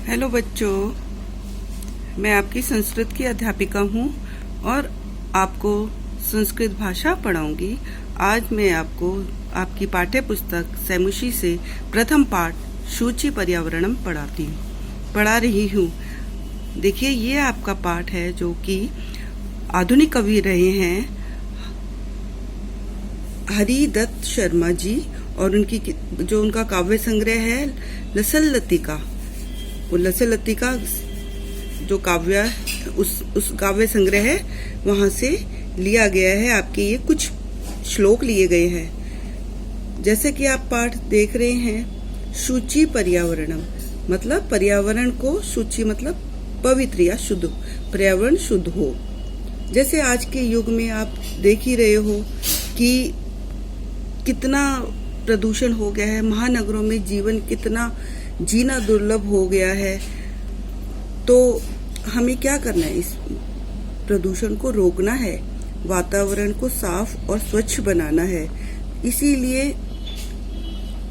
Hello बच्चों, मैं आपकी संस्कृत की अध्यापिका हूँ और आपको संस्कृत भाषा पढ़ाऊंगी। आज मैं आपको आपकी पाठ्य पुस्तक सैमुषी से प्रथम पाठ शुचि पर्यावरणम पढ़ा रही हूँ। देखिए, ये आपका पाठ है जो कि आधुनिक कवि रहे हैं हरिदत्त शर्मा जी, और उनका काव्य संग्रह है लसल लतिका। वो लसल लतिका जो काव्य उस काव्य संग्रह है, वहां से लिया गया है। आपके ये कुछ श्लोक लिए गए हैं। जैसे कि आप पाठ देख रहे हैं, शुचि पर्यावरणम मतलब पर्यावरण को, शुचि मतलब पवित्र या शुद्ध, पर्यावरण शुद्ध हो। जैसे आज के युग में आप देख ही रहे हो कि कितना प्रदूषण हो गया है, महानगरों में जीवन कितना जीना दुर्लभ हो गया है। तो हमें क्या करना है? इस प्रदूषण को रोकना है, वातावरण को साफ और स्वच्छ बनाना है। इसीलिए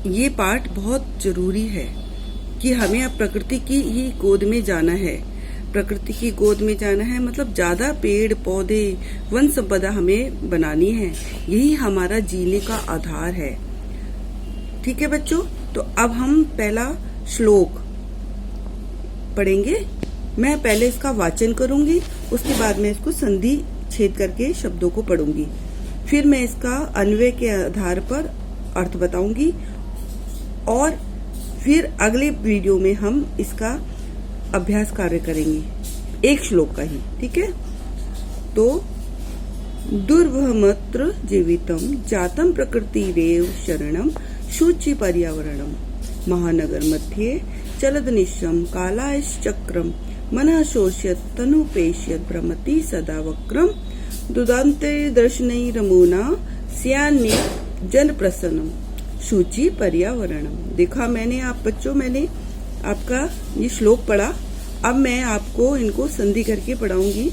ये पाठ बहुत जरूरी है कि हमें अब प्रकृति की ही गोद में जाना है। प्रकृति की गोद में जाना है मतलब ज्यादा पेड़ पौधे, वन संपदा हमें बनानी है। यही हमारा जीने का आधार है। ठीक है बच्चों, तो अब हम पहला श्लोक पढ़ेंगे। मैं पहले इसका वाचन करूंगी, उसके बाद मैं इसको संधि छेद करके शब्दों को पढ़ूंगी। फिर मैं इसका अन्वय के आधार पर अर्थ बताऊंगी और फिर अगले वीडियो में हम इसका अभ्यास कार्य करेंगे, एक श्लोक का ही। ठीक है, तो दुर्वहमत्र जीवितम जातम प्रकृतिरेव शरणम शुचि पर्यावरणम महानगर मध्ये चलदनिशम कालायश्चक्रम मनः शोष्यत तनुपेश्यत भ्रमति सदा वक्रम दुदान्ते दर्शनैरमुना स्यान्य जन प्रसन्नम शुचि पर्यावरणम। देखा मैंने मैंने आपका ये श्लोक पढ़ा। अब मैं आपको इनको संधि करके पढ़ाऊंगी।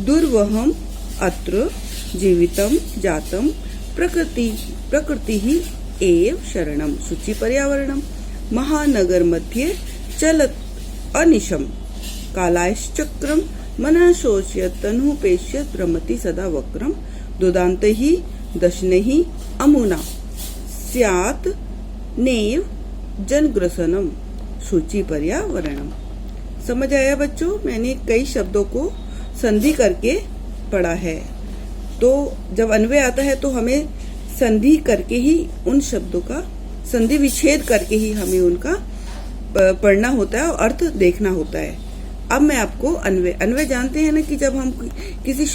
दुर्वहम अत्र जीवितम जातम प्रकृति ही एव शरणम शुचि पर्यावरणम महानगर मध्ये चलत अनिशम कालायश्चक्रम मनः शोष्यत तनुपेश्यत भ्रमति सदा वक्रम दुदान्ते ही दशने अमुना स्यात् नेव जनग्रसनम शुचि पर्यावरणम। समझ आया बच्चों? मैंने कई शब्दों को संधि करके पढ़ा है। तो जब अन्वय आता है तो हमें संधि करके ही उन शब्दों का संधि विच्छेद करके ही हमें उनका पढ़ना होता है और अर्थ देखना होता है। अब मैं आपको अन्वय जानते हैं ना कि जब हम किसी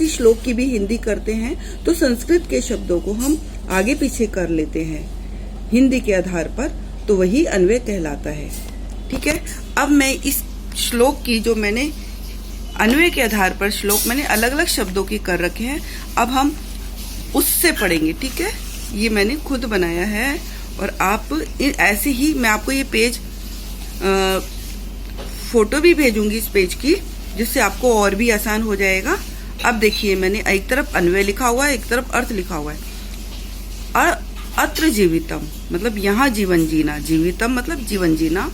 श्लोक की भी हिंदी करते हैं तो संस्कृत के शब्दों को हम आगे पीछे कर लेते हैं हिंदी के आधार पर, तो वही अन्वय कहलाता है। ठीक है, अब मैं इस श्लोक की जो मैंने अन्वय के आधार पर श्लोक मैंने अलग अलग शब्दों की कर रखे हैं, अब हम उससे पढ़ेंगे। ठीक है, ये मैंने खुद बनाया है और आप ऐसे ही मैं आपको ये पेज फोटो भी भेजूंगी इस पेज की, जिससे आपको और भी आसान हो जाएगा। अब देखिए, मैंने एक तरफ अन्वय लिखा हुआ है, एक तरफ अर्थ लिखा हुआ है। अत्र जीवितम मतलब यहाँ जीवन जीना, जीवितम मतलब जीवन जीना।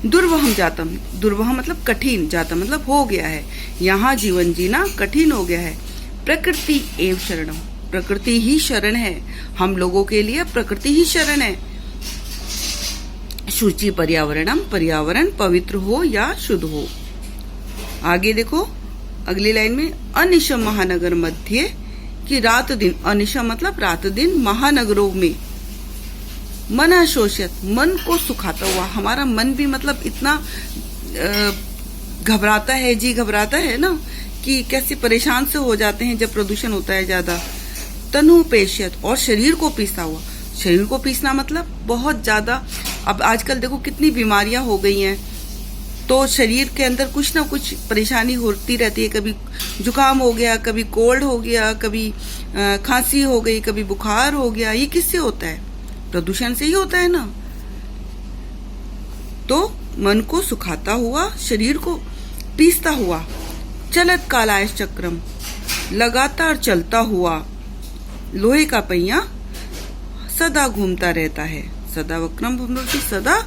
दुर्वहम जातम, दुर्वह मतलब कठिन, जातम मतलब हो गया है। यहाँ जीवन जीना कठिन हो गया है। प्रकृति एव शरणम, प्रकृति ही शरण है, हम लोगों के लिए प्रकृति ही शरण है। शुचि पर्यावरणम, पर्यावरण पवित्र हो या शुद्ध हो। आगे देखो अगली लाइन में, अनिशम महानगर मध्ये कि रात दिन, अनिशम मतलब रात दिन, महानगरों में मन शोषित मन को सुखाता हुआ। हमारा मन भी मतलब इतना घबराता है, जी घबराता है ना, कि कैसे परेशान से हो जाते हैं जब प्रदूषण होता है ज्यादा। तनु पेशियत और शरीर को पीसता हुआ। शरीर को पीसना मतलब बहुत ज्यादा, अब आजकल देखो कितनी बीमारियां हो गई हैं, तो शरीर के अंदर कुछ ना कुछ परेशानी होती रहती है। कभी जुकाम हो गया, कभी कोल्ड हो गया, कभी खांसी हो गई, कभी बुखार हो गया। ये किससे होता है? प्रदूषण से ही होता है ना। तो मन को सुखाता हुआ, शरीर को पीसता हुआ। चलत कालायश चक्रम लगातार चलता हुआ लोहे का पहिया सदा घूमता रहता है। सदा वक्रम भ्रमति, सदा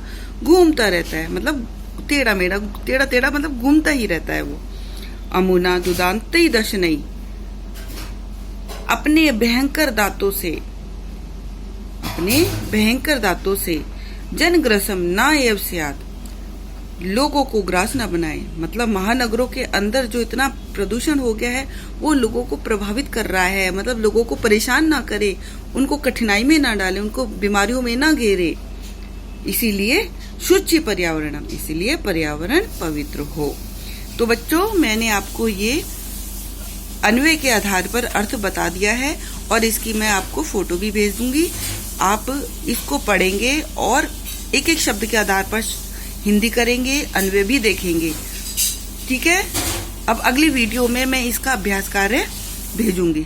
घूमता रहता है, मतलब टेढ़ा मेढ़ा, टेढ़ा टेढ़ा मतलब घूमता ही रहता है वो। अमुना दुदांती दशनई, अपने भयंकर दांतों से, अपने भयंकर दांतों से जनग्रसम ना एव स्यात्, लोगों को ग्रास ना बनाए, मतलब महानगरों के अंदर जो इतना प्रदूषण हो गया है वो लोगों को प्रभावित कर रहा है, मतलब लोगों को परेशान ना करे, उनको कठिनाई में ना डाले, उनको बीमारियों में ना घेरे, इसीलिए शुचि पर्यावरणम, इसीलिए पर्यावरण पवित्र हो। तो बच्चों, मैंने आपको ये अन्वय के आधार पर अर्थ बता दिया है और इसकी मैं आपको फोटो भी भेज दूंगी। आप इसको पढ़ेंगे और एक एक शब्द के आधार पर हिंदी करेंगे, अन्वय भी देखेंगे, ठीक है। अब अगली वीडियो में मैं इसका अभ्यास कार्य भेजूंगी।